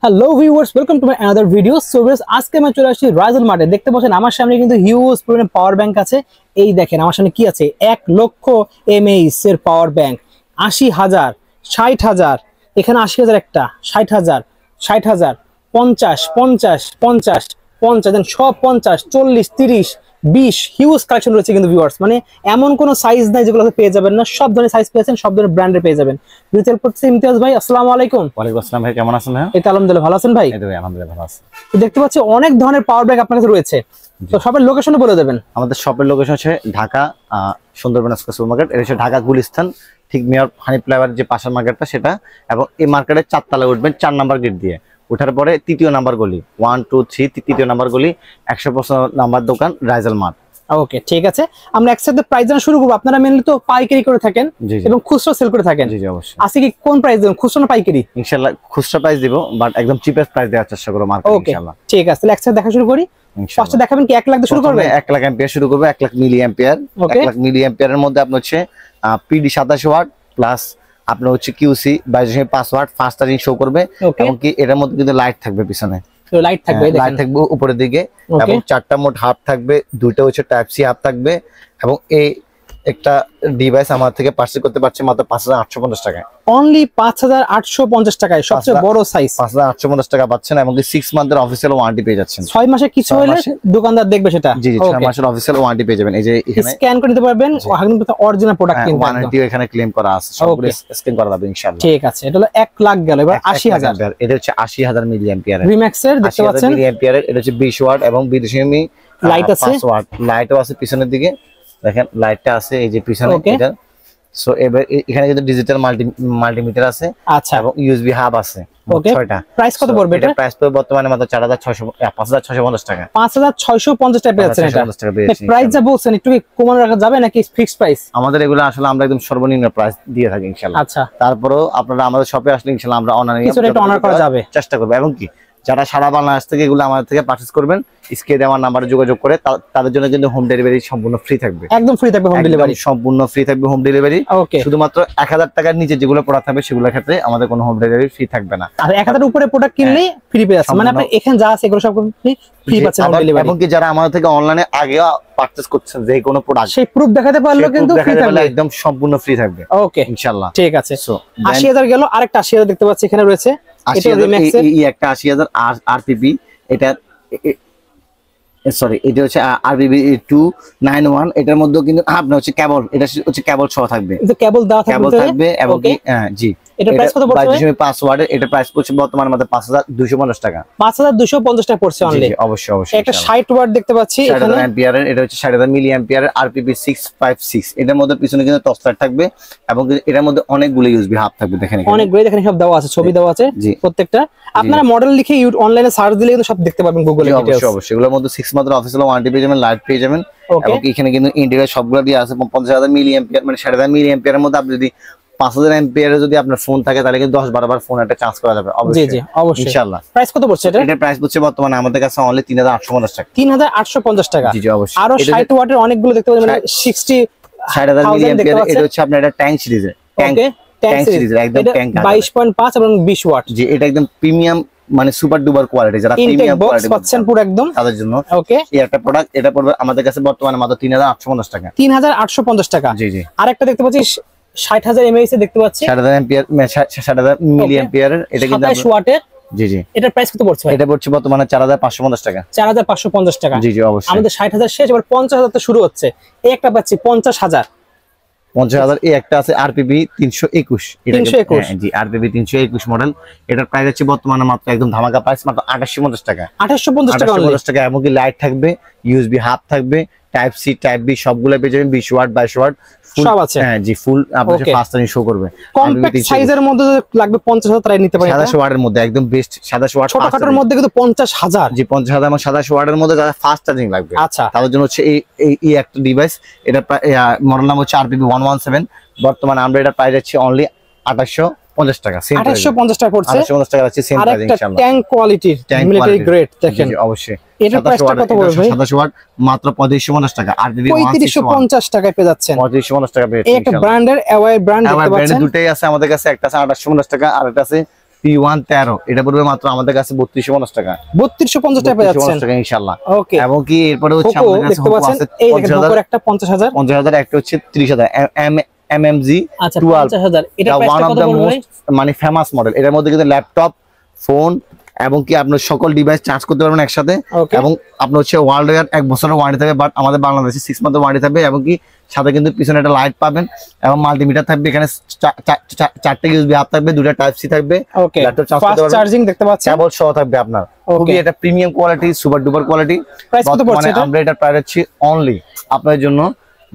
Hello viewers, welcome to my another video. So viewers, আজকে আমি চলে আসছি রাইজেল মার্টে। দেখতে পাচ্ছেন আমার সামনে কিন্তু হিউজ পরিমাণে পাওয়ার ব্যাংক আছে। এই দেখেন আমার সামনে কি আছে, 1,00,000 mAh এর পাওয়ার ব্যাংক, 80,000, 60,000, এখানে 80,000 একটা, 60,000, 60,000, 50, 50, 50, 50, দেন সব 50, 40, 30, 20 হিউজ কালেকশন রয়েছে কিন্তু ভিউয়ার্স। মানে এমন কোনো সাইজ নাই যেগুলো পেয়ে যাবেন না, সব ধরনের সাইজ পেয়েছেন, সব ধরনের ব্র্যান্ডের পেয়ে যাবেন। রিটেল করতে ইমতিয়াজ ভাই, আসসালামু আলাইকুম। ওয়ালাইকুম আসসালাম ভাই, কেমন আছেন? এই তো আলহামদুলিল্লাহ, ভালো আছেন ভাই? এই তো ভাই আলহামদুলিল্লাহ ভালো আছি। দেখতে পাচ্ছি অনেক ধরনের পাওয়ার ব্যাংক আপনার কাছে রয়েছে, তো শপের লোকেশন বলে দেবেন। আমাদের শপের লোকেশন হচ্ছে ঢাকা সুন্দরবন সুপার মার্কেট। এটা হচ্ছে ঢাকা গুলিস্তান, ঠিক মেয়র হানি ফ্লাইওভার যে পাশের মার্কেটটা সেটা। এবং এই মার্কেটের 4 তলায় উঠবেন, 4 নাম্বার গেট দিয়ে। ওঠার পরে 3য় নাম্বার গলি, 1 2 3 3য় নাম্বার গলি, 105 নাম্বার দোকান রাইজেল মার্ট। ওকে, ঠিক আছে। আমরা একসাথে প্রাইস জানা শুরু করব। আপনারা মেনলি তো পাইকারি করে থাকেন এবং খুচরা সেল করে থাকেন। জি জি অবশ্যই। আজকে কি কোন প্রাইস দেবেন, খুচরা না পাইকারি? ইনশাআল্লাহ খুচরা প্রাইস দিব, বাট একদম চিপেস্ট প্রাইস দেওয়ার চেষ্টা করব মার্কেটে ইনশাআল্লাহ। ঠিক আছে, তাহলে একসাথে দেখা শুরু করি। ফার্স্টে দেখাবেন কি 1 লাখ দিয়ে শুরু করবেন? 1 লাখ এম্পিয়ার শুরু করব, 1 lakh milli ampere. 1 lakh milli এম্পিয়ারের মধ্যে আপনার হচ্ছে পিডি 27 ওয়াট প্লাস আপনার হচ্ছে QC 22.5 watt fast charging show করবে। এবং কি এটার মধ্যে কিন্তু লাইট থাকবে, পিছনে লাইট থাকবে, লাইট থাকবে উপরের দিকে। এবং 4টা মোট হাব থাকবে, 2টা হচ্ছে টাইপ সি হাব থাকবে। এবং এই একটা ডিভাইস আমার থেকে পারচেজ করতে পারছে মাত্র 5,850 টাকায়। অনলি 5,850 টাকায় সবচেয়ে বড় সাইজ 5,850 টাকা পাচ্ছেন। এবং 6 মান্থের অফিসিয়াল ওয়ারেন্টি পেয়ে যাচ্ছেন। 6 মাসে কিছু হলে দোকানদার দেখবে সেটা। জি জি, 6 মাসের অফিসিয়াল ওয়ারেন্টি পেয়ে যাবেন। এই যে এখানে স্ক্যান করে নিতে পারবেন, একদম অরিজিনাল প্রোডাক্ট কিন্তু ওয়ারেন্টি এখানে ক্লেম করা আছে, সবগুলো স্ক্যান করা যাবে ইনশাআল্লাহ। ঠিক আছে, এটা হলো 1 লাখ গেল। এবার 80,000, এটা হচ্ছে 80,000 মিলি এম্পিয়ার রিম্যাক্স এর দেখতে পাচ্ছেন মিলি এম্পিয়ার। এটা হচ্ছে 20 ওয়াট এবং 20 লাইট আছে, 5 ওয়াট লাইটও আছে পিছনের দিকে। দেখেন লাইটটা আছে এই যে পিছনে এটা। সো এবার এখানে কিন্তু ডিজিটাল মাল্টিমিটার আছে। আচ্ছা, এবং ইউএসবি হাব আছে। ওকে, 6টা। প্রাইস কত পড়বে এটা? প্রাইস পড়বে বর্তমানে মাত্র 5,650 টাকা। 5,650 টাকা পেয়েছেন এটা। প্রাইস যা বলছেন একটু কি কমানো রাখা যাবে নাকি ফিক্সড প্রাইস? আমাদের এগুলো আসলে আমরা একদম সর্বনিম্ন প্রাইস দিয়ে থাকি ইনশাআল্লাহ। আচ্ছা, তারপরেও আপনারা আমাদের শপে আসলে ইনশাআল্লাহ আমরা অনার করা যাবে চেষ্টা করব। এবং কি যারা সারা বাংলাদেশ থেকে এগুলো আমাদের থেকে পারচেজ করবেন, স্ক্রিনে দেওয়া নাম্বারে যোগাযোগ করে তাদের জন্য কিন্তু হোম ডেলিভারি সম্পূর্ণ ফ্রি থাকবে। একদম ফ্রি থাকবে হোম ডেলিভারি, সম্পূর্ণ ফ্রি থাকবে হোম ডেলিভারি। শুধুমাত্র 1000 টাকার নিচে যেগুলো প্রোডাক্ট থাকবে সেগুলোর ক্ষেত্রে আমাদের কোনো হোম ডেলিভারি ফ্রি থাকবে না। আর 1000 এর উপরে প্রোডাক্ট কিনলে ফ্রি পেয়ে যাচ্ছে, মানে আপনি এখানে যা আছে এগুলো সব ফ্রি পাচ্ছেন হোম ডেলিভারি। এবং কি যারা আমাদের থেকে অনলাইনে আগে পারচেজ করছেন যে কোনো প্রোডাক্ট, সেই প্রুফ দেখাতে পারলে কিন্তু ফ্রি থাকবে, একদম সম্পূর্ণ ফ্রি থাকবে। ওকে ইনশাআল্লাহ, ঠিক আছে। 80,000 গেল, আরেকটা 80,000 দেখতে পাচ্ছি এখানে রয়েছে। এটা রিম্যাক্স এর একটা 80,000 আরপিপি। এটা সরি, এটা হচ্ছে আরবিবি 291। এটার মধ্যে কিন্তু আপনার হচ্ছে কেবল, এটা হচ্ছে কেবল সহ থাকবে, এটা কেবল দেওয়া থাকবে। এবং কি জি এটা প্রাইস কত পড়ছে? 22.5 ওয়াটের। এটা প্রাইস পড়ছে বর্তমানে আমাদের 5,250 টাকা। 5,250 টাকা পড়ছে অনলি। অবশ্যই অবশ্যই। একটা 60 ওয়াট দেখতে পাচ্ছি এখানে, 60,000 অ্যাম্পিয়ারের। এটা হচ্ছে 60,000 মিলি অ্যাম্পিয়ারের আরপিপি 656। এটার মধ্যে পিছনে কিন্তু টর্চ লাইট থাকবে এবং এটার মধ্যে অনেকগুলো ইউএসবি হাব থাকবে। দেখেন অনেকগুলো, দেখেন সব দেওয়া আছে, ছবি দেওয়া আছে প্রত্যেকটা। আপনারা মডেল লিখে অনলাইনে সার্চ দিলে কিন্তু সব দেখতে পাবেন গুগলে ডিটেইলস। অবশ্যই অবশ্যই। এগুলোর মধ্যে 6 মাত্র অফিসিয়াল ওয়ারেন্টি পেয়ে যাবেন, লাইট পেয়ে যাবেন। এবং এখানে কিন্তু ইন্ডিয়ার সবগুলো দিয়ে আছে। 50,000 মিলি অ্যাম্পিয়ার মানে 60,000 মিলি অ্যাম্পিয়ারের মধ্যে আপনি যদি 5,000 অ্যাম্পিয়ারে যদি আপনার ফোন থাকে তাহলে কিন্তু 10-12 বার ফোন একটা চার্জ করা যাবে। অবশ্যই জি অবশ্যই ইনশাআল্লাহ। প্রাইস কত পড়ছে এটা? এটার প্রাইস পড়ছে বর্তমানে আমাদের কাছে অনলি 3,850 টাকা। 3,850 টাকা। জি জি অবশ্যই। আরো 60 ওয়াটের অনেকগুলো দেখতে পাচ্ছেন, মানে 60,000 মিলি অ্যাম্পিয়ার। এটা হচ্ছে আপনার এটা ট্যাঙ্ক সিরিজের, ট্যাঙ্ক সিরিজের একদম ট্যাঙ্ক 22.5 এবং 20 ওয়াট। জি, এটা একদম প্রিমিয়াম মানে সুপার ডুপার কোয়ালিটি, যারা প্রিমিয়াম কোয়ালিটি পাচ্ছেন পুরো একদম তাদের জন্য। ওকে, এই একটা প্রোডাক্ট এটা পড়বে আমাদের কাছে বর্তমানে মাত্র 3,850 টাকা। 3,850 টাকা। জি জি। আরেকটা দেখতে পাচ্ছি 60,000 mAh দেখতে পাচ্ছি, 60,000 অ্যাম্পিয়ার 60,000 মিলি অ্যাম্পিয়ারের। এটা কিন্তু 27 ওয়াটের। জি জি। এটার প্রাইস কত পড়ছে? এটা পড়ছে বর্তমানে 4,550 টাকা। 4,550 টাকা। জি জি অবশ্যই। আমাদের 60,000 শেষ, এবার 50,000 তো শুরু হচ্ছে। এই একটা পাচ্ছি 50,000। 50,000 এই একটা আছে আরপিবি 321। 321 জি, আরপিবি 321 মডেল। এটার প্রাইস হচ্ছে বর্তমানে মাত্র একদম ধামাকা প্রাইস মাত্র 2,850 টাকা। 2,850 টাকা অনলি। 2,850 টাকা। এবং কি লাইট থাকবে, ইউএসবি হাব থাকবে, টাইপ সি টাইপ বি সবগুলো পেয়ে যাবেন। 20 ওয়াট 22 ওয়াট সব আছে। হ্যাঁ জি, ফুল আপনাদের ফাস্ট চার্জিং শো করবে। কম্প্যাক্ট সাইজের মধ্যে লাগবে 50,000 টাকায় নিতে পারেন। 27 ওয়াটের মধ্যে একদম বেস্ট 27 ওয়াট। ছোটখাটোর মধ্যে কিন্তু 50,000। জি 50,000 এবং 27 ওয়াটের মধ্যে যারা ফাস্ট চার্জিং লাগবে আচ্ছা, তাদের জন্য হচ্ছে এই একটা ডিভাইস। এটা মডেল নাম হচ্ছে আরপিবি 117। বর্তমানে আমরা এটা প্রাইস যাচ্ছে অনলি 2,850 টাকা। 2,850 টাকা পড়ছে। 2,850 টাকা আছে সেম প্রাইস ইনশাআল্লাহ। ট্যাঙ্ক কোয়ালিটির মিলিটারি গ্রেড দেখেন। জি অবশ্যই। এটার প্রাইসটা কত পড়বে ভাই? 27 ওয়াট মাত্র 3550 টাকা। আরপিবি 3550 টাকায় পেয়ে যাচ্ছেন। 3550 টাকা পেয়ে এই একটা ব্র্যান্ডের অ্যাওয়াই ব্র্যান্ড দেখতে পাচ্ছেন। দুটেই আছে আমাদের কাছে, একটা আছে 2,850 টাকা আর একটা আছে P113 এটা পড়বে মাত্র আমাদের কাছে 3250 টাকা। 3250 টাকা পেয়ে যাচ্ছেন ইনশাআল্লাহ। ওকে, এবং কি এরপরে হচ্ছে আমাদের কাছে দেখতে পাচ্ছেন এই দেখেন Poco একটা 50000, 50000, একটা হচ্ছে 30000 MMG আচ্ছা 12। 50000 এটা প্রাইসটা কত পড়বে? মানে ফেমাস মডেল। এটার মধ্যে কিন্তু ল্যাপটপ, ফোন এবং কি আপনার সকল ডিভাইস চার্জ করতে পারবেন একসাথে। এবং আপনার হচ্ছে ওয়ার্ল্ড ওয়্যার 1 বছরের ওয়ারেন্টি থাকবে, বাট আমাদের বাংলাদেশে 6 মান্থের ওয়ারেন্টি থাকবে। এবং কি সাথে কিন্তু পিছনে একটা লাইট পাবেন এবং মাল্টিমিটার থাকবে। এখানে 4টে ইউএসবি হাব থাকবে, 2টা টাইপ সি থাকবে। ওকে, ফাস্ট চার্জিং দেখতে পাচ্ছেন, কেবল সহ থাকবে আপনার। খুবই এটা premium quality, super duper quality. Price কত পড়ছে এটা? আমরা এটা প্রাইস হচ্ছে অনলি আপনার জন্য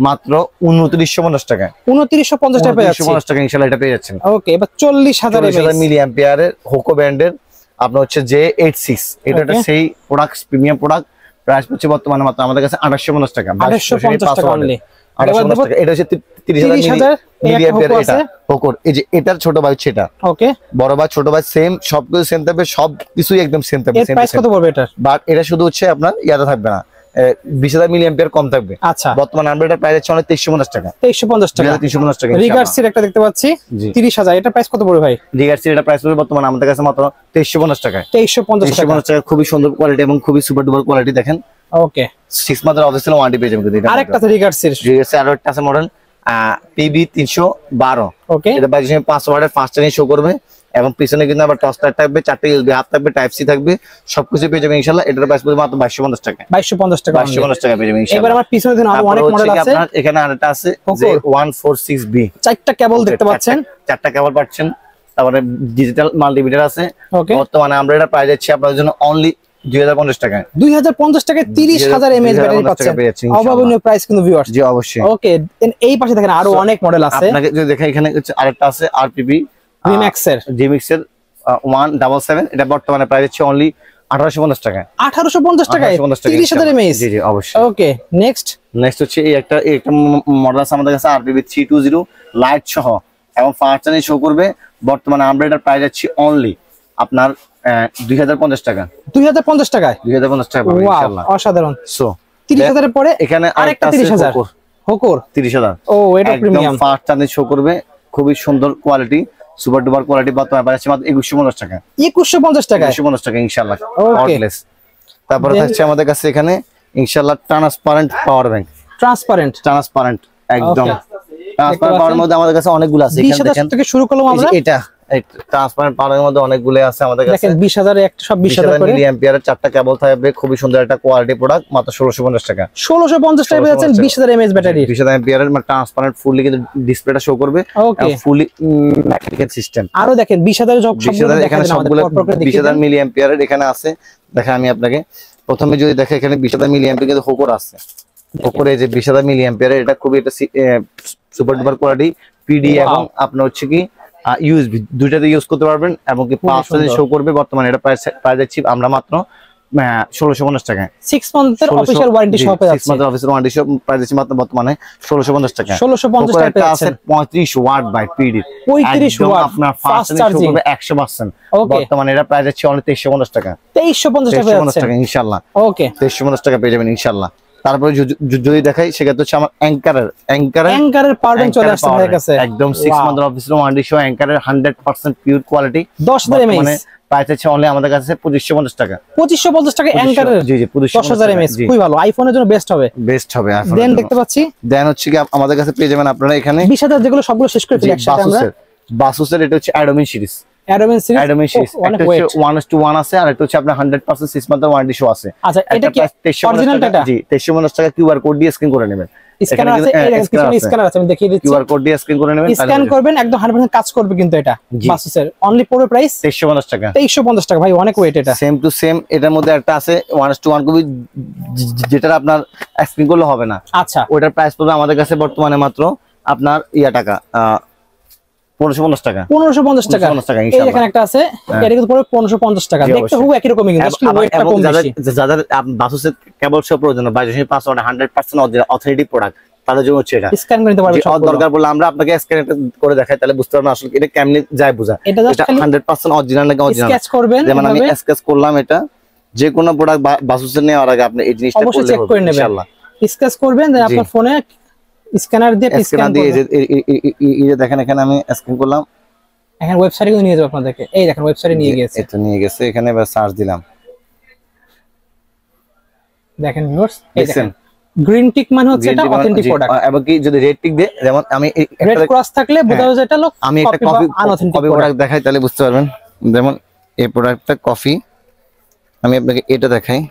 মাত্র 2950 টাকা। 2950 টাকা পেয়ে যাচ্ছেন। 2950 টাকা ইনশাআল্লাহ এটা পেয়ে যাচ্ছেন। ওকে, এবার 40000 মিলি অ্যাম্পিয়ারের হোকো ব্র্যান্ডের আপনার হচ্ছে J86, এটা একটা সেই প্রোডাক্ট, প্রিমিয়াম প্রোডাক্ট। প্রাইস হচ্ছে বর্তমানে মাত্র আমাদের কাছে 2850 টাকা। 2850 টাকা অনলি। 2850 টাকা। এটা হচ্ছে 30000 মিলি অ্যাম্পিয়ার। এটা হোকোর, এই যে এটার ছোট ভাই হচ্ছে এটা। ওকে, বড় ভাই ছোট ভাই সেম, সবকিছু সেম থাকবে, সবকিছুই একদম সেম থাকবে। এর প্রাইস কত পড়বে এটা? বাট এটা শুধু হচ্ছে আপনার ইয়াতে থাকবে না, 20000 মিলি অ্যাম্পিয়ার কম থাকবে। আচ্ছা, বর্তমানে আমরা এটা প্রাইস হচ্ছে 2350 টাকা। 2350 টাকা। 2350 টাকা। রিগার্সির একটা দেখতে পাচ্ছি 30000, এটা প্রাইস কত পড়বে ভাই? রিগার্সির এটা প্রাইস পড়বে বর্তমানে আমাদের কাছে মাত্র 2350 টাকা। 2350 টাকা। খুবই সুন্দর কোয়ালিটি এবং খুবই সুপার ডুপার কোয়ালিটি। দেখেন ওকে, 6 মান্থের অফিসিয়াল ওয়ারেন্টি পেয়ে যাবেন। কিন্তু আরেকটা রিগার্সির আরো একটা আছে মডেল PB312। ওকে, এটা 5 ওয়াটের ফাস্ট চার্জিং শো করবে এবং পিছনে কিন্তু আবার টর্চ লাইট থাকবে, 4টে ইউএসবি হাব থাকবে, টাইপ সি থাকবে, সবকিছু পেয়ে যাবেন ইনশাআল্লাহ। এটার প্রাইস পড়বে মাত্র 2250 টাকা। 2250 টাকা। 2250 টাকা পেয়ে যাবেন ইনশাআল্লাহ। এবার আমার পিছনে দেখুন আরো অনেক মডেল আছে। আপনার এখানে আরেকটা আছে J146B, 4টা কেবল দেখতে পাচ্ছেন, 4টা কেবল পাচ্ছেন। তারপরে ডিজিটাল মাল্টিমিটার আছে। বর্তমানে আমরা এটা প্রাইস দিচ্ছি আপনাদের জন্য অনলি 2050 টাকা। 2050 টাকায় 30000 mAh ব্যাটারি পাচ্ছেন। অভাবনীয় প্রাইস কিন্তু ভিউয়ার্স। জি অবশ্যই। ওকে, এই পাশে দেখেন আরো অনেক মডেল আছে। আপনাকে যদি দেখেন এখানে হচ্ছে আরেকটা আছে RPB Remax এর 177। এটা বর্তমানে প্রাইস হচ্ছে অনলি 1850 টাকা। 1850 টাকায় 30000 mAh। জি জি অবশ্যই। ওকে, নেক্সট হচ্ছে এই একটা মডেল আছে আমাদের কাছে RPB 320 লাইট সহ এবং ফাস্ট চার্জিং শো করবে। বর্তমানে আমরা এটার প্রাইস যাচ্ছি অনলি আপনার 2050 টাকা। 2050 টাকায় 2050 টাকা পাবেন ইনশাআল্লাহ। অসাধারণ। সো 30000 এর পরে এখানে আরেকটা 30000 হোকোর 30000। ও, এটা প্রিমিয়াম, ফাস্ট চার্জিং শো করবে, খুবই সুন্দর কোয়ালিটি, সুপার ডুপার কোয়ালিটি। বর্তমানে প্রাইস মাত্র 2150 টাকা। 2150 টাকা। 2150 টাকা ইনশাআল্লাহ। অর্ডলেস। তারপরে থাকছে আমাদের কাছে এখানে ইনশাআল্লাহ ট্রান্সপারেন্ট পাওয়ার ব্যাংক। ট্রান্সপারেন্ট একদম ট্রান্সপারেন্ট পাওয়ার মধ্যে আমাদের কাছে অনেকগুলো আছে। এখানে দেখেন থেকে শুরু করলাম আমরা। এটা ট্রান্সপারেন্ট পাওয়ারের মধ্যে অনেকগুলো আছে আমাদের কাছে। দেখেন 20000 এর একটা, সব 20000 করে মিলি অ্যাম্পিয়ারের 4টা কেবল থাকবে, খুবই সুন্দর একটা কোয়ালিটি প্রোডাক্ট, মাত্র 1650 টাকা। 1650 টাকা পেয়ে যাচ্ছেন 20000 mAh ব্যাটারি। 20000 অ্যাম্পিয়ারের মানে ট্রান্সপারেন্ট ফুললি কিন্তু ডিসপ্লেটা শো করবে, ফুললি ম্যাগনেটিক সিস্টেম। আরো দেখেন 20000 এর সবগুলো এখানে সবগুলো 20000 মিলি অ্যাম্পিয়ারের এখানে আছে। দেখেন আমি আপনাকে প্রথমে যদি দেখেন এখানে 20000 মিলি অ্যাম্পিয়ার কিন্তু হোকোর আছে। হোকোরে যে 20000 মিলি অ্যাম্পিয়ারের এটা খুবই একটা সুপার ডুপার কোয়ালিটি PD এবং আপনার হচ্ছে কি ইউএসবি দুইটাতে ইউজ করতে পারবেন এবং কি 5 চার্জিং শো করবে। বর্তমানে এটা প্রাইস যাচ্ছে আমরা মাত্র 1650 টাকা। 6 মান্থের অফিশিয়াল ওয়ারেন্টি সহ পেয়ে যাচ্ছে। 6 মান্থের অফিশিয়াল ওয়ারেন্টি সহ প্রাইস যাচ্ছে মাত্র বর্তমানে 1650 টাকা। 1650 টাকা পেয়ে যাচ্ছেন। 35 ওয়াট বাই PD, 35 ওয়াট আপনার ফাস্ট চার্জিং করবে 100%। বর্তমানে এটা প্রাইস যাচ্ছে অনলি 2350 টাকা। 2350 টাকা পেয়ে যাচ্ছেন ইনশাআল্লাহ। ওকে, 2350 টাকা পেয়ে যাবেন ইনশাআল্লাহ। তারপরে যদি দেখাই সেক্ষেত্রে হচ্ছে আমার অ্যাঙ্কারের পাওয়ার ব্যাংক চলে আসছে আমাদের কাছে। একদম 6 মান্থের অফিসিয়াল ওয়ারেন্টি সহ অ্যাঙ্কারের 100% পিওর কোয়ালিটি। 10000 mAh মানে প্রাইস হচ্ছে অনলি আমাদের কাছে 2550 টাকা। 2550 টাকা অ্যাঙ্কারের। জি জি 10000 mAh খুবই ভালো, আইফোনের জন্য বেস্ট হবে। দেন দেখতে পাচ্ছি দেন হচ্ছে কি আমাদের কাছে পেয়ে যাবেন আপনারা এখানে 20000 যেগুলো সবগুলো শেষ করে ফেলি একসাথে আমরা। বাসুসের এটা হচ্ছে অ্যাডোমিন সিরিজ। অ্যাডোমিন সিরিজ একটা হচ্ছে 1:1 আছে আর একটা হচ্ছে আপনার 100% 6 মান্থের ওয়ারেন্টি শো আছে। আচ্ছা, এটা কি অরিজিনালটা? জি 2350 টাকা। কিউআর কোড দিয়ে স্ক্যান করে নেবেন। স্ক্যানার আছে, এই দেখেন পিছনে স্ক্যানার আছে, আমি দেখিয়ে দিচ্ছি। কিউআর কোড দিয়ে স্ক্যান করে নেবেন, স্ক্যান করবেন, একদম 100% কাজ করবে কিন্তু এটা। বাসুসের অনলি পড়বে প্রাইস 2350 টাকা। 2350 টাকা ভাই, অনেক ওয়েট এটা। সেম টু সেম এটার মধ্যে একটা আছে 1:1 কপি, যেটা আপনার স্ক্যান করলে হবে না। আচ্ছা, ওটার প্রাইস পড়বে আমাদের কাছে বর্তমানে মাত্র আপনার টাকা 1550 টাকা। 1550 টাকা। এই এখানে একটা আছে, এটা কিন্তু পড়বে 1550 টাকা। দেখতে খুব একই রকমই কিন্তু আসলে ওয়েটটা কম বেশি। যাদের বাসুসের কেবল সব প্রয়োজন 22.5 ওয়াট 100% অথেন্টিক প্রোডাক্ট, তাদের জন্য হচ্ছে এটা স্ক্যান করে নিতে পারবেন। সব দরকার পড়লে আমরা আপনাকে স্ক্যান করে দেখাই, তাহলে বুঝতে পারবেন আসলে এটা কেমনে যায় বোঝা। এটা 100% অরিজিনাল নাকি অরিজিনাল স্কেচ করবেন। যেমন আমি স্কেচ করলাম, এটা যে কোনো প্রোডাক্ট বাসুসের নেওয়ার আগে আপনি এই জিনিসটা অবশ্যই চেক করে নেবেন ইনশাআল্লাহ। স্কেচ করবেন, দেন আপনার ফোনে স্ক্যানার দিয়ে স্ক্যান করবেন। এই যে দেখেন এখানে আমি স্ক্যান করলাম, এখানে ওয়েবসাইটে নিয়ে যাবো আপনাদেরকে, এই দেখেন ওয়েবসাইটে নিয়ে গিয়েছে, এটা নিয়ে গেছে, এখানে এবার সার্চ দিলাম, দেখেন ভিউয়ার্স এই দেখেন গ্রিন টিক মানে হচ্ছে এটা অথেন্টিক প্রোডাক্ট, এবং কি যদি রেড টিক দেয়, যেমন আমি রেড ক্রস থাকলে বোঝা যায় এটা লোক আমি একটা কফি প্রোডাক্ট দেখাই তাহলে বুঝতে পারবেন। যেমন এই প্রোডাক্টটা কফি, আমি আপনাকে এটা দেখাই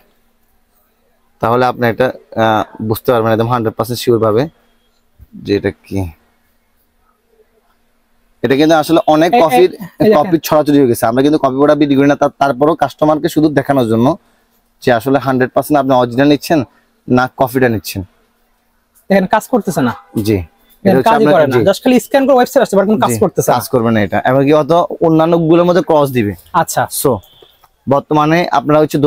তাহলে আপনি এটা বুঝতে পারবেন একদম 100% শিওর ভাবে যে এটা কি। এটা কিন্তু আসলে অনেক কফির ছড়াছড়ি হয়ে গেছে, আমরা কিন্তু কফি প্রোডাক্ট বিক্রি করি না, তারপরও কাস্টমারকে শুধু দেখানোর জন্য যে আসলে 100% আপনি অরিজিনাল নিচ্ছেন না কফিটা নিচ্ছেন। দেখেন কাজ করতেছে না, জি কাজ করে না, জাস্ট খালি স্ক্যান করে ওয়েবসাইট আসছে, বাট কোনো কাজ করতেছে না, কাজ করবে না এটা, এবং কি অত অন্যান্য গুলোর মধ্যে ক্রস দিবে। আচ্ছা, সো বর্তমানে আপনারা হচ্ছে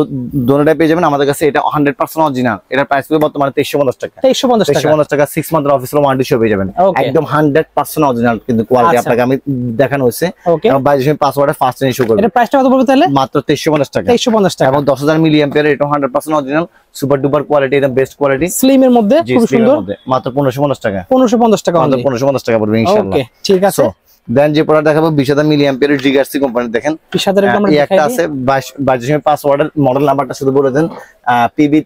দোনোটাই পেয়ে যাবেন আমাদের কাছে, এটা 100% অরিজিনাল, এটার প্রাইস পড়বে বর্তমানে 2350 টাকা, 2350 টাকা 6 মান্থ অফিসিয়াল ওয়ারেন্টি সহ পেয়ে যাবেন, একদম 100% অরিজিনাল কিন্তু কোয়ালিটি আপনাকে আমি দেখানো হয়েছে, এবং 22 পাসওয়ার্ডে ফার্স্ট টাইম ইস্যু করবে। এটা প্রাইসটা কত পড়বে তাহলে? মাত্র 2350 টাকা, 2350 টাকা, এবং 10000 মিলি অ্যাম্পিয়ার, এটা 100% অরিজিনাল সুপার ডুপার কোয়ালিটি, এটা বেস্ট কোয়ালিটি, স্লিম এর মধ্যে খুব সুন্দর, মাত্র 1550 টাকা, 1550 টাকা, মাত্র 1550 টাকা পড়বে ইনশাআল্লাহ। ওকে ঠিক আছে। দেন যে প্রোডাক্ট দেখাবো 20000 মিলি অ্যাম্পিয়ারের জিগার্সি কোম্পানি, দেখেন 20000 এর আমরা দেখাই, একটা আছে 22 পাসওয়ার্ডের মডেল নাম্বারটা শুধু বলে দেন, পিবি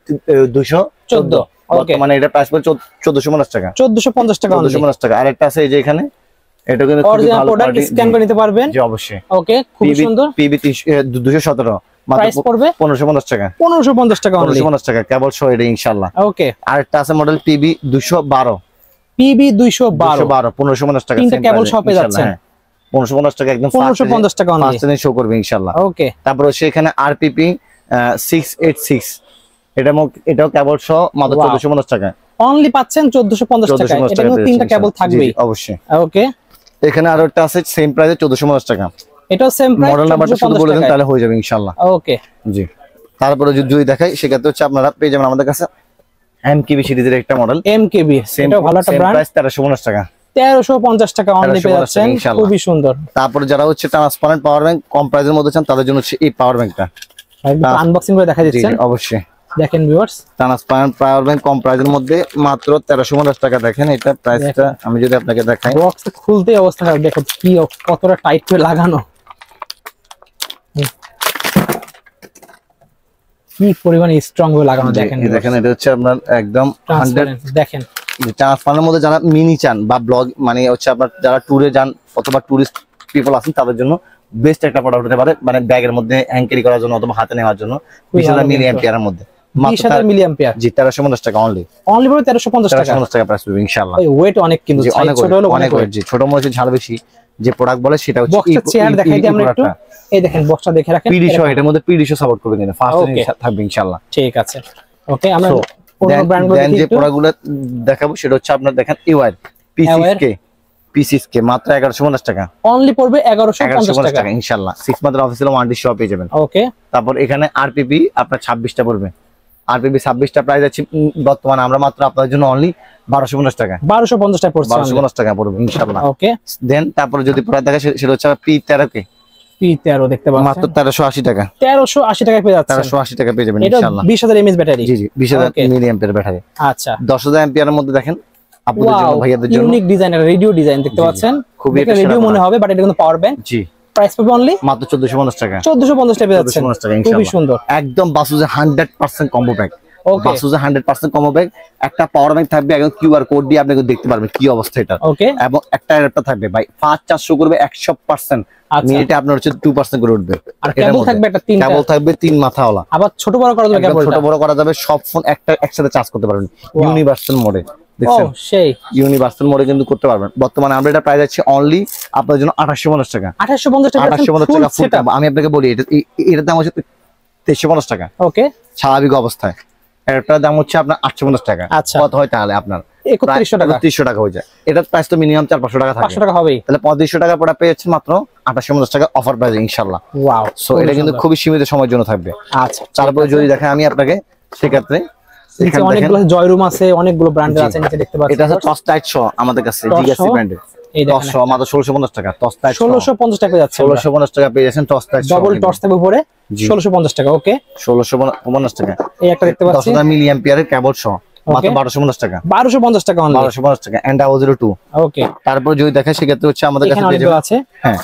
214, বর্তমানে এটা প্রাইস পড়ছে 1450 টাকা, 1450 টাকা, 1450 টাকা। আরেকটা আছে এই যে এখানে, এটা কিন্তু খুব ভালো কোয়ালিটি, স্ক্যান করে নিতে পারবেন, জি অবশ্যই। ওকে খুব সুন্দর, পিবি 217, প্রাইস পড়বে 1550 টাকা, 1550 টাকা, 1550 টাকা কেবল সহ এটা ইনশাআল্লাহ। ওকে আরেকটা আছে মডেল পিবি 212, পিবি 212 1550 টাকা, তিনটা কেবল শপে যাচ্ছে, 1550 টাকা, একদম 1550 টাকা ফার্স্ট টাইম শো করবে ইনশাআল্লাহ। ওকে তারপর সেখানে আরপিপি 686, এটাও কেবল সহ মাত্র 1450 টাকা, অনলি পাচ্ছেন 1450 টাকা, এটা কিন্তু তিনটা কেবল থাকবেই, অবশ্যই। ওকে এখানে আরো একটা আছে সেম প্রাইসে 1450 টাকা, এটাও সেম প্রাইস, মডেল নাম্বারটা শুধু বলে দেন তাহলে হয়ে যাবে ইনশাআল্লাহ। ওকে জি। তারপরে যদি দেখাই সেক্ষেত্রে হচ্ছে আপনারা পেয়ে যাবেন আমাদের কাছে এমকেবি সিরিজের একটা মডেল, এমকেবি, এটাও ভালো একটা ব্র্যান্ড, প্রাইস 1350 টাকা, 1350 টাকা অনলি পেয়ে যাচ্ছেন, খুবই সুন্দর। তারপর যারা হচ্ছে ট্রান্সপারেন্ট পাওয়ার ব্যাংক কম প্রাইসের মধ্যে চান তাদের জন্য হচ্ছে এই পাওয়ার ব্যাংকটা, একদম আনবক্সিং করে দেখা দিচ্ছেন, অবশ্যই দেখেন ভিউয়ার্স, ট্রান্সপারেন্ট পাওয়ার ব্যাংক কম প্রাইসের মধ্যে মাত্র 1350 টাকা। দেখেন এটা প্রাইসটা আমি যদি আপনাকে দেখাই, বক্স খুলতেই অবস্থা খারাপ, দেখো কি কতটা টাইট করে লাগানো, কি পরিমাণে স্ট্রং ভাবে লাগানো, দেখেন দেখেন এটা হচ্ছে আপনার একদম 100, দেখেন ট্রান্সপারেন্টের মধ্যে যারা মিনি চান বা ব্লগ মানে হচ্ছে আপনার যারা ট্যুরে যান অথবা টুরিস্ট পিপল আছেন তাদের জন্য বেস্ট একটা প্রোডাক্ট হতে পারে, মানে ব্যাগের মধ্যে হ্যাং ক্যারি করার জন্য অথবা হাতে নেওয়ার জন্য। 20000 মিলি অ্যাম্পিয়ারের মধ্যে 20000 মিলি অ্যাম্পিয়ার, জি 1350 টাকা অনলি পড়বে 1350 টাকা, 1350 টাকা প্রাইস পাবে ইনশাআল্লাহ। এই ওয়েট অনেক, কিন্তু ছোট হলো অনেক ওয়েট, জি ছোট মনে হচ্ছে ঝাল বেশি যে প্রোডাক্ট বলে সেটা হচ্ছে বক্সটা চেয়ার দেখাই দিই আমরা একটু, এই দেখেন বক্সটা দেখে রাখেন, পিডিশো এটার মধ্যে পিডিশো সাপোর্ট করবে কিন্তু ফার্স্ট থাকবে ইনশাআল্লাহ। ঠিক আছে, ওকে আমরা কোন ব্র্যান্ডগুলো দেখি, যে প্রোডাক্টগুলো দেখাবো সেটা হচ্ছে আপনারা দেখেন এওয়ার P6K মাত্র 1150 টাকা, অনলি পড়বে 1150 টাকা ইনশাআল্লাহ। 6 মান্থের অফিসিয়াল ওয়ারেন্টি সহ পেয়ে যাবেন। ওকে তারপর এখানে আরপিপি আপনার 26টা পড়বে, আরপিপি 26টা প্রাইস আছে বর্তমানে আমরা মাত্র আপনাদের জন্য অনলি 1250 টাকা, 1250 টাকা পড়ছে, 1250 টাকা পড়বে ইনশাআল্লাহ। ওকে দেন তারপর যদি প্রোডাক্ট দেখা সেটা হচ্ছে P13K, P13 দেখতে পাচ্ছেন মাত্র 1380 টাকা, 1380 টাকা পেয়ে যাচ্ছে, 1380 টাকা পেয়ে যাবেন এটা ইনশাআল্লাহ। 20000 mAh ব্যাটারি, জি জি 20000 মিলি অ্যাম্পিয়ার ব্যাটারি, আচ্ছা 10000 অ্যাম্পিয়ারের মধ্যে দেখেন আপনাদের জন্য ভাইয়াদের জন্য ইউনিক ডিজাইন, একটা রেডিও ডিজাইন দেখতে পাচ্ছেন, খুবই একটা রেডিও মনে হবে বাট এটা কিন্তু পাওয়ার ব্যাংক, জি প্রাইস পাবে অনলি মাত্র 1450 টাকা, 1450 টাকা পেয়ে যাচ্ছে, খুবই সুন্দর, একদম বাসুজে 100% কম্বো প্যাক, বাসুজে 100% কম্বো প্যাক। একটা পাওয়ার ব্যাংক থাকবে, একদম কিউআর কোড দিয়ে আপনি দেখতে পারবেন কি অবস্থা এটা, ওকে, এবং একটা অ্যাডাপ্টার থাকবে ভাই ফাস্ট চার্জ শো করবে 100%, মিনিটে আপনার হচ্ছে 2% করে উঠবে, আর কেবল থাকবে একটা, কেবল থাকবে 3 মাথাওয়ালা, আবার ছোট বড় করা যাবে, কেবল ছোট বড় করা যাবে, সব ফোন একসাথে চার্জ করতে পারবেন ইউনিভার্সাল মোডে, দেখছেন সেই ইউনিভার্সাল মোডে কিন্তু করতে পারবেন। বর্তমানে আমরা এটা প্রাইস আছে অনলি আপনাদের জন্য 2850 টাকা, 2850 টাকা, 2850 টাকা ফুল। আমি আপনাকে বলি এটার দাম হচ্ছে 2350 টাকা, ওকে স্বাভাবিক অবস্থায়। এটার দাম হচ্ছে আপনার 850 টাকা, কত হয় তাহলে আপনার 3100 টাকা, 3100 টাকা হয়ে যায়। এটার প্রাইস তো মিনিমাম 400-500 টাকা থাকে, 500 টাকা হবেই, তাহলে 3500 টাকা পড়া পেয়ে যাচ্ছেন মাত্র 2850 টাকা অফার প্রাইসে ইনশাআল্লাহ। ওয়াও, সো এটা কিন্তু খুবই সীমিত সময়ের জন্য থাকবে। আচ্ছা তারপরে যদি দেখেন আমি আপনাকে সেক্ষেত্রে এখানে অনেকগুলো জয়রুম আছে, অনেকগুলো ব্র্যান্ডের আছে, নিচে দেখতে পাচ্ছেন। এটা হচ্ছে টস টাইট শো আমাদের কাছে জিএসসি ব্র্যান্ডের, এই দেখেন 100 মাত্র 1650 টাকা, টস টাইট 1650 টাকা যাচ্ছে, 1650 টাকা পেয়ে যাচ্ছেন টস টাইট, ডাবল টস থাকবে উপরে 1650 টাকা, ওকে 1650 টাকা। এই একটা দেখতে পাচ্ছেন 10000 মিলি অ্যাম্পিয়ারের কেবল শো মাত্র 1250 টাকা, 1250 টাকা অনলি, 1250 টাকা এন্ড 002। ওকে তারপর যদি দেখেন সেক্ষেত্রে হচ্ছে আমাদের কাছে পেয়ে যাবেন আছে, হ্যাঁ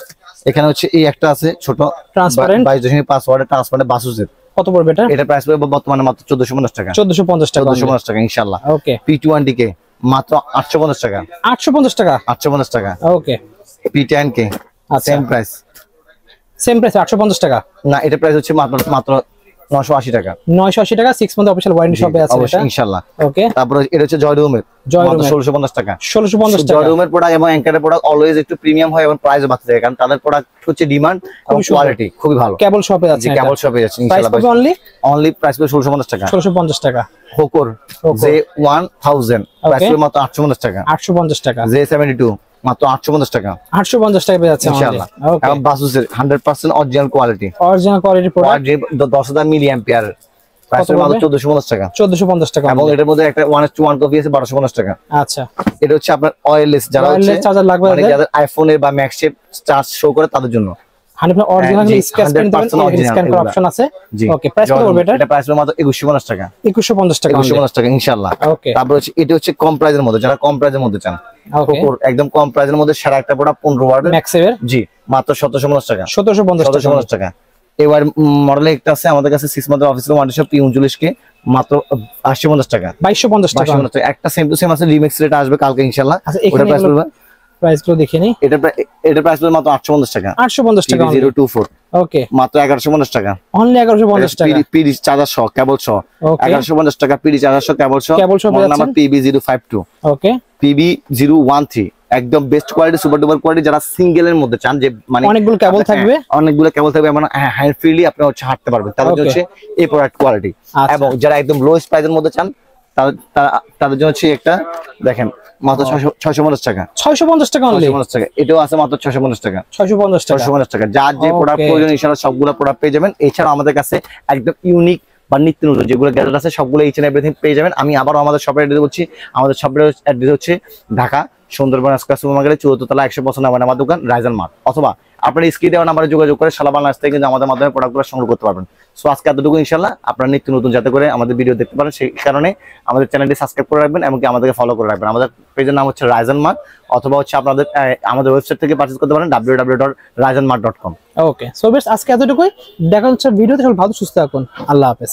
এখানে হচ্ছে এই একটা আছে ছোট ট্রান্সপারেন্ট 22.5 ওয়াটের ট্রান্সপারেন্ট বাসুসের। কত পড়বে এটা? এটা প্রাইস পড়বে বর্তমানে মাত্র 1450 টাকা। 1450 টাকা। 1450 টাকা ইনশাআল্লাহ। ওকে। P20K মাত্র 850 টাকা। 850 টাকা। 850 টাকা। ওকে। P10K আচ্ছা, সেম প্রাইস। সেম প্রাইস 850 টাকা। না, এটা প্রাইস হচ্ছে মাত্র 980 টাকা। 980 টাকা 6 মান্থ অফিশিয়াল ওয়ারেন্টি শপে আছে এটা ইনশাআল্লাহ। ওকে। তারপর এটা হচ্ছে জয়রুমের 1650 টাকা। 1650 টাকা। জয়রুমের প্রোডাক্ট এবং অ্যাঙ্কারের প্রোডাক্ট অলওয়েজ একটু প্রিমিয়াম হয় এবং প্রাইসও বাড়তে থাকে, কারণ তাদের প্রোডাক্ট হচ্ছে ডিমান্ড এবং কোয়ালিটি খুবই ভালো। কেবল শপে আছে এটা। কেবল শপে আছে প্রাইস ইনশাআল্লাহ। পড়বে অনলি প্রাইস পড়বে 1650 টাকা। 1650 টাকা। হোকর J1000 প্রাইস পড়বে মাত্র 850 টাকা। 850 টাকা। J72 মাত্র 850 টাকা। 850 টাকা পেয়ে যাচ্ছে ইনশাআল্লাহ। ওকে। এবং বাসুসের 100% original quality. Original quality product 10000 milli ampere price পড়বে মাত্র 1450 টাকা। 1450 টাকা। এবং এটার মধ্যে একটা 1:1 কপি আছে 1250 টাকা। আচ্ছা, এটা হচ্ছে আপনার ওয়্যারলেস, যারা হচ্ছে চার্জার লাগবে মানে যাদের আইফোনের বা ম্যাক্সেপ চার্জ শো করে তাদের জন্য। 100% অরিজিনাল স্ক্যান স্ক্যান করার অপশন আছে। ওকে, প্রাইস কত পড়বে এটা? এটা প্রাইস পড়বে মাত্র 2150 টাকা। 2150 টাকা। 2150 টাকা ইনশাআল্লাহ। ওকে। তারপর হচ্ছে এটা হচ্ছে কম প্রাইসের মধ্যে, যারা কম প্রাইসের মধ্যে চান, ওকে, একদম কম প্রাইসের মধ্যে সেরা একটা প্রোডাক্ট 15 ওয়াটের ম্যাক্সের। জি, মাত্র 1750 টাকা। 1750 টাকা। এবার মডেল একটা আছে আমাদের কাছে 6 মান্থের অফিসিয়াল ওয়ারেন্টি সহ P39 কে মাত্র 850 টাকা। 2250 টাকা। একটা সেম টু সেম আছে, রিমিক্স রেট আসবে কালকে ইনশাআল্লাহ। আচ্ছা, ওটা প্রাইস পড়বে, প্রাইসগুলো দেখে নি। এটা প্রাইস পড়বে মাত্র 850 টাকা। 850 টাকা। 024 ওকে, মাত্র 1150 টাকা। অনলি 1150 টাকা। পিডি চার্জার সহ কেবল সহ 1150 টাকা। পিডি চার্জার সহ কেবল সহ। Model number PB052। ওকে, PB013 একদম best quality, super duper quality. যারা সিঙ্গেল এর মধ্যে চান যে মানে অনেকগুলো কেবল থাকবে, মানে হ্যান্ড ফ্রিলি আপনি হচ্ছে হাঁটতে পারবেন, তাদের জন্য হচ্ছে এই প্রোডাক্ট কোয়ালিটি। এবং যারা একদম লোয়েস্ট প্রাইসের মধ্যে চান তাদের জন্য হচ্ছে একটা দেখেন মাত্র 650 টাকা। 650 টাকা অনলি। 650 টাকা। এটাও আছে মাত্র 650 টাকা। 650 টাকা। 650 টাকা। যার যে প্রোডাক্ট প্রয়োজন ইনশাআল্লাহ সবগুলো প্রোডাক্ট পেয়ে যাবেন। এছাড়াও আমাদের কাছে একদম ইউনিক বা নিত্য নতুন যেগুলো গ্যাজেট আছে সবগুলো ইচ এন্ড এভরিথিং পেয়ে যাবেন। আমি আবারও আমাদের শপের অ্যাড্রেস বলছি, আমাদের শপের অ্যাড্রেস হচ্ছে ঢাকা সুন্দরবন স্কয়ার সুপারমার্কেটের 74 তলা 155 নম্বর আমার দোকান রাইজাল মার্ট, অথবা আপনারা স্ক্রিনে দেওয়া নাম্বারে যোগাযোগ করে সারা বাংলাদেশ থেকে কিন্তু আমাদের মাধ্যমে প্রোডাক্টগুলো সংগ্রহ করতে পারবেন। সো আজকে এতটুকু ইনশাআল্লাহ। আপনারা নিত্য নতুন যাতে করে আমাদের ভিডিও দেখতে পারেন সেই কারণে আমাদের চ্যানেলটি সাবস্ক্রাইব করে রাখবেন এবং আমাদেরকে ফলো করে রাখবেন। আমাদের পেজের নাম হচ্ছে রাইজাল মার্ট, অথবা হচ্ছে আপনাদের আমাদের ওয়েবসাইট থেকে পারচেজ করতে পারেন www.raijanmart.com। ওকে, সো বেশ আজকে এতটুকুই। দেখা হচ্ছে ভিডিওতে। সবাই ভালো সুস্থ থাকুন। আল্লাহ হাফেজ।